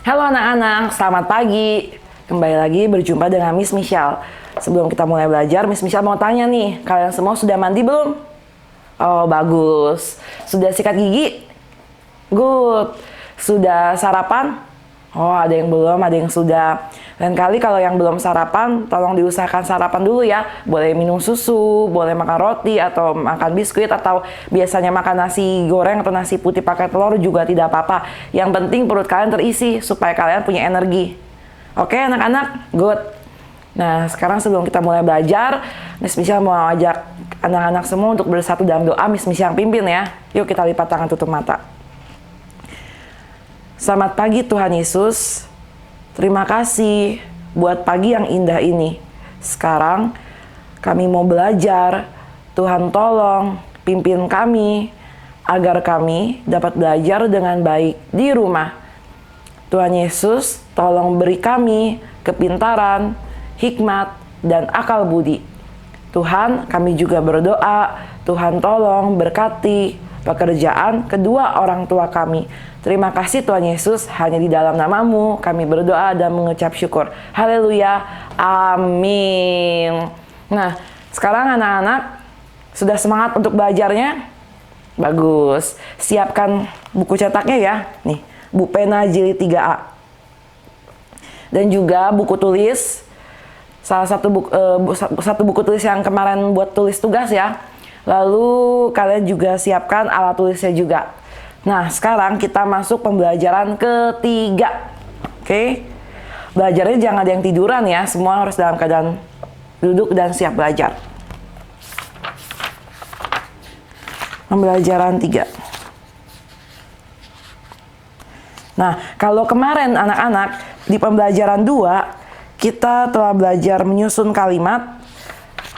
Halo anak-anak, selamat pagi. Kembali lagi berjumpa dengan Miss Michelle. Sebelum kita mulai belajar, Miss Michelle mau tanya nih, kalian semua sudah mandi belum? Oh, bagus. Sudah sikat gigi? Good. Sudah sarapan? Oh, ada yang belum, ada yang sudah. Lain kali kalau yang belum sarapan, tolong diusahakan sarapan dulu ya. Boleh minum susu, boleh makan roti, atau makan biskuit, atau biasanya makan nasi goreng atau nasi putih pakai telur juga tidak apa-apa. Yang penting perut kalian terisi, supaya kalian punya energi. Oke anak-anak? Good. Nah, sekarang sebelum kita mulai belajar, Miss Michelle mau ajak anak-anak semua untuk bersatu dalam doa. Miss Michelle yang pimpin ya. Yuk kita lipat tangan, tutup mata. Selamat pagi Tuhan Yesus. Terima kasih buat pagi yang indah ini. Sekarang kami mau belajar. Tuhan tolong pimpin kami agar kami dapat belajar dengan baik di rumah. Tuhan Yesus tolong beri kami kepintaran, hikmat, dan akal budi. Tuhan, kami juga berdoa, Tuhan tolong berkati pekerjaan kedua orang tua kami. Terima kasih Tuhan Yesus, hanya di dalam nama-Mu kami berdoa dan mengucap syukur. Haleluya, amin. Nah, sekarang anak-anak sudah semangat untuk belajarnya? Bagus. Siapkan buku cetaknya ya. Nih, Bu Pena Jilid 3A. Dan juga buku tulis. Salah satu buku tulis yang kemarin buat tulis tugas ya. Lalu kalian juga siapkan alat tulisnya juga. Nah, sekarang kita masuk pembelajaran ketiga. Oke? Belajarnya jangan ada yang tiduran ya. Semua harus dalam keadaan duduk dan siap belajar. Pembelajaran 3. Nah, kalau kemarin anak-anak di pembelajaran 2 kita telah belajar menyusun kalimat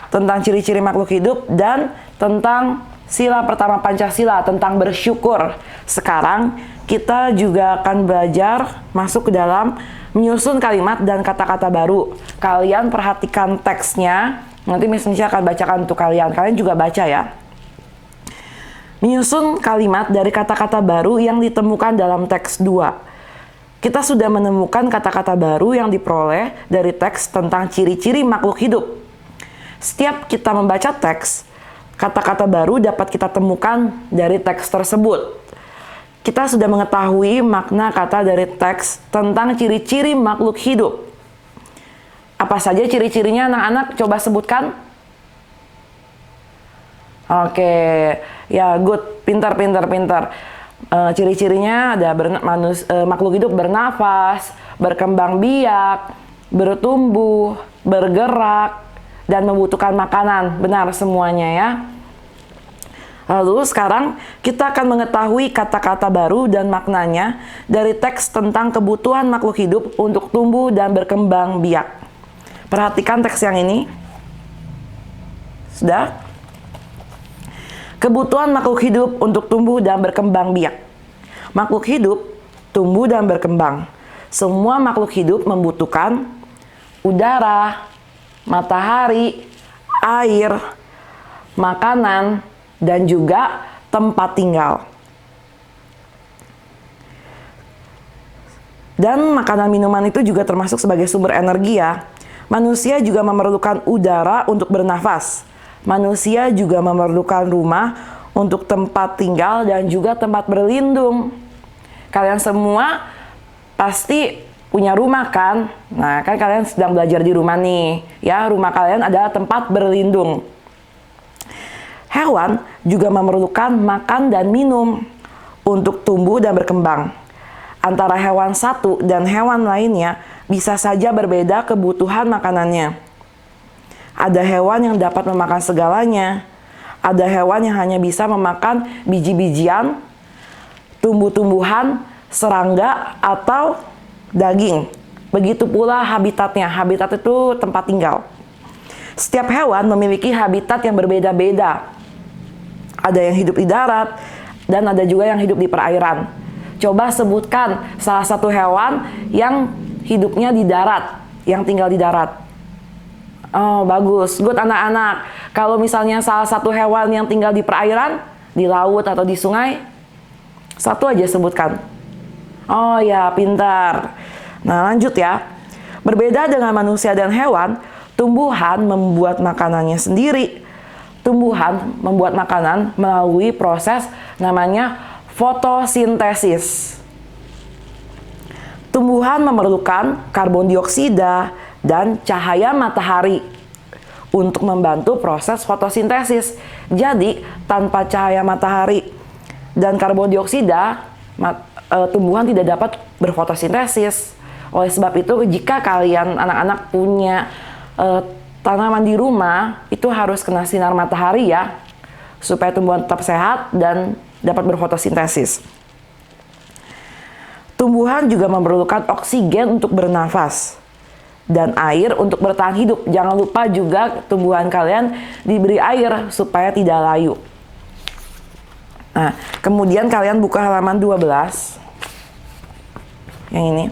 tentang ciri-ciri makhluk hidup dan tentang sila pertama Pancasila, tentang bersyukur. Sekarang kita juga akan belajar masuk ke dalam menyusun kalimat dan kata-kata baru. Kalian perhatikan teksnya, nanti Miss Michelle akan bacakan untuk kalian. Kalian juga baca ya. Menyusun kalimat dari kata-kata baru yang ditemukan dalam teks 2. Kita sudah menemukan kata-kata baru yang diperoleh dari teks tentang ciri-ciri makhluk hidup. Setiap kita membaca teks, kata-kata baru dapat kita temukan dari teks tersebut. Kita sudah mengetahui makna kata dari teks tentang ciri-ciri makhluk hidup. Apa saja ciri-cirinya anak-anak? Coba sebutkan. Oke, ya good, pintar. Ciri-cirinya ada makhluk hidup bernafas, berkembang biak, bertumbuh, bergerak, dan membutuhkan makanan. Benar semuanya ya. Lalu sekarang kita akan mengetahui kata-kata baru dan maknanya dari teks tentang kebutuhan makhluk hidup untuk tumbuh dan berkembang biak. Perhatikan teks yang ini. Sudah? Kebutuhan makhluk hidup untuk tumbuh dan berkembang biak. Makhluk hidup tumbuh dan berkembang. Semua makhluk hidup membutuhkan udara, matahari, air, makanan, dan juga tempat tinggal. Dan makanan minuman itu juga termasuk sebagai sumber energi ya. Manusia juga memerlukan udara untuk bernafas. Manusia juga memerlukan rumah untuk tempat tinggal dan juga tempat berlindung. Kalian semua pasti punya rumah kan? Nah, kan kalian sedang belajar di rumah nih. Ya, rumah kalian adalah tempat berlindung. Hewan juga memerlukan makan dan minum untuk tumbuh dan berkembang. Antara hewan satu dan hewan lainnya bisa saja berbeda kebutuhan makanannya. Ada hewan yang dapat memakan segalanya. Ada hewan yang hanya bisa memakan biji-bijian, tumbuh-tumbuhan, serangga, atau daging. Begitu pula habitatnya. Habitat itu tempat tinggal. Setiap hewan memiliki habitat yang berbeda-beda. Ada yang hidup di darat, dan ada juga yang hidup di perairan. Coba sebutkan salah satu hewan yang hidupnya di darat, yang tinggal di darat. Oh, bagus. Good anak-anak. Kalau misalnya salah satu hewan yang tinggal di perairan, di laut atau di sungai, satu aja sebutkan. Oh ya, pintar. Nah, lanjut ya. Berbeda dengan manusia dan hewan, tumbuhan membuat makanannya sendiri. Tumbuhan membuat makanan melalui proses namanya fotosintesis. Tumbuhan memerlukan karbon dioksida dan cahaya matahari untuk membantu proses fotosintesis. Jadi, tanpa cahaya matahari dan karbon dioksida, tumbuhan tidak dapat berfotosintesis. Oleh sebab itu, jika kalian anak-anak punya tanaman di rumah, itu harus kena sinar matahari ya, supaya tumbuhan tetap sehat dan dapat berfotosintesis. Tumbuhan juga memerlukan oksigen untuk bernafas dan air untuk bertahan hidup. Jangan lupa juga tumbuhan kalian diberi air supaya tidak layu. Nah, kemudian kalian buka halaman 12. Yang ini.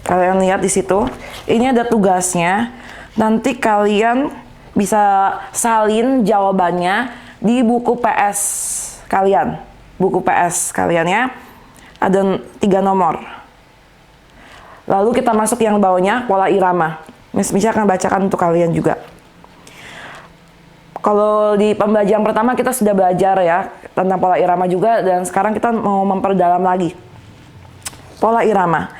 Kalian lihat di situ. Ini ada tugasnya. Nanti kalian bisa salin jawabannya di buku PS kalian. Buku PS kalian ya. Ada 3 nomor. Lalu kita masuk yang bawahnya, pola irama. Miss Misha akan bacakan untuk kalian juga. Kalau di pembelajaran pertama kita sudah belajar ya tentang pola irama juga, dan sekarang kita mau memperdalam lagi. Pola irama.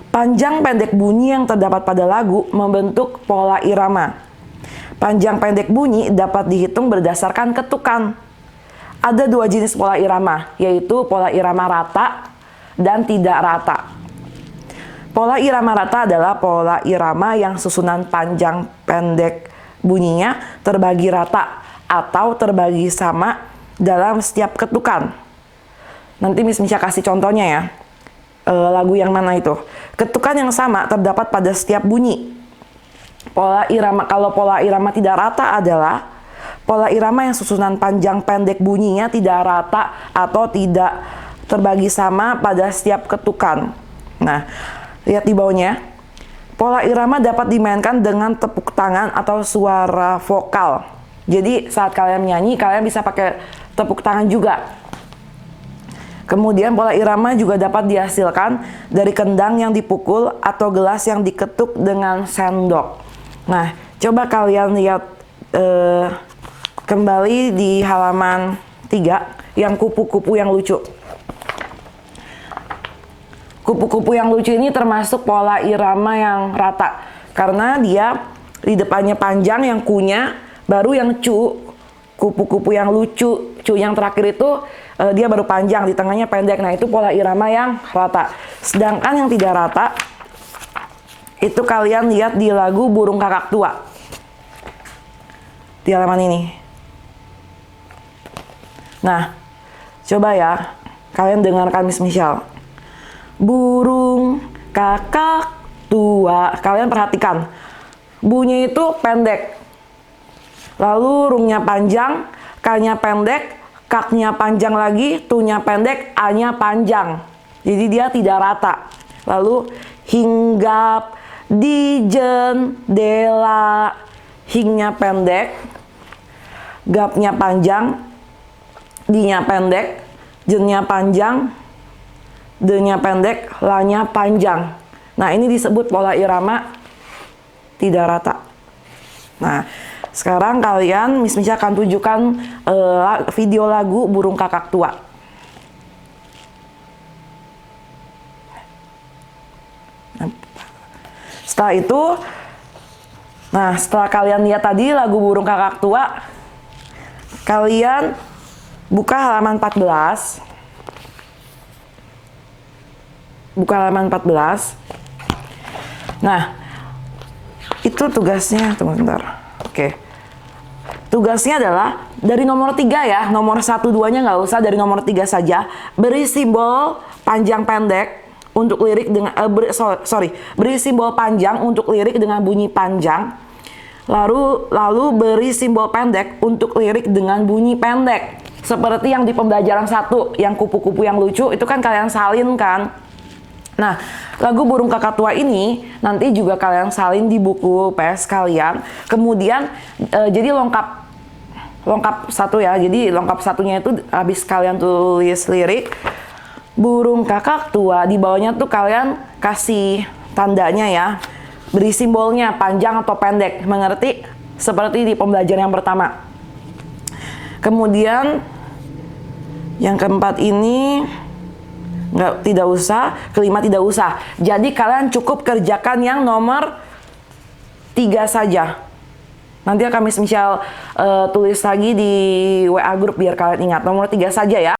Panjang pendek bunyi yang terdapat pada lagu membentuk pola irama. Panjang pendek bunyi dapat dihitung berdasarkan ketukan. Ada 2 jenis pola irama, yaitu pola irama rata dan tidak rata. Pola irama rata adalah pola irama yang susunan panjang pendek bunyinya terbagi rata atau terbagi sama dalam setiap ketukan. Nanti Miss Misha kasih contohnya ya. Lagu yang mana itu? Ketukan yang sama terdapat pada setiap bunyi. Pola irama, kalau pola irama tidak rata adalah pola irama yang susunan panjang pendek bunyinya tidak rata atau tidak terbagi sama pada setiap ketukan. Nah, lihat di bawahnya. Pola irama dapat dimainkan dengan tepuk tangan atau suara vokal. Jadi saat kalian menyanyi, kalian bisa pakai tepuk tangan juga. Kemudian pola irama juga dapat dihasilkan dari kendang yang dipukul atau gelas yang diketuk dengan sendok. Nah, coba kalian lihat kembali di halaman 3 yang kupu-kupu yang lucu. Kupu-kupu yang lucu ini termasuk pola irama yang rata karena dia di depannya panjang yang kunya, baru yang cu. Kupu-kupu yang lucu, cu yang terakhir itu dia baru panjang, di tengahnya pendek. Nah, itu pola irama yang rata. Sedangkan yang tidak rata itu kalian lihat di lagu Burung Kakak Tua. Di halaman ini. Nah, coba ya, kalian dengarkan Miss Michelle. Burung kakak tua. Kalian perhatikan. Bunyi itu pendek. Lalu rungnya panjang, K-nya pendek, kak-nya panjang lagi, tu-nya pendek, A-nya panjang. Jadi dia tidak rata. Lalu hinggap, di jendela, hing-nya pendek, gap-nya panjang, di-nya pendek, jen-nya panjang, de-nya pendek, la-nya panjang. Nah, ini disebut pola irama tidak rata. Nah, sekarang kalian, Miss Misha akan tunjukkan video lagu Burung Kakak Tua. Setelah itu, nah setelah kalian lihat tadi lagu Burung Kakak Tua, kalian buka halaman 14. Buka halaman 14. Nah, itu tugasnya, tunggu sebentar. Oke. Tugasnya adalah dari nomor 3 ya, nomor 1, 2-nya nggak usah, dari nomor 3 saja. Beri simbol panjang pendek untuk lirik dengan, beri simbol panjang untuk lirik dengan bunyi panjang. Lalu beri simbol pendek untuk lirik dengan bunyi pendek. Seperti yang di pembelajaran 1, yang kupu-kupu yang lucu, itu kan kalian salin kan. Nah, lagu Burung Kakak Tua ini nanti juga kalian salin di buku PS kalian. Kemudian jadi lengkap satu ya. Jadi lengkap satunya itu habis kalian tulis lirik, burung kakak tua, di bawahnya tuh kalian kasih tandanya ya. Beri simbolnya panjang atau pendek, mengerti? Seperti di pembelajaran yang pertama. Kemudian yang keempat ini tidak usah, kelima tidak usah. Jadi kalian cukup kerjakan yang nomor 3 saja. Nanti akan Miss Michelle tulis lagi di WA grup biar kalian ingat. Nomor 3 saja ya.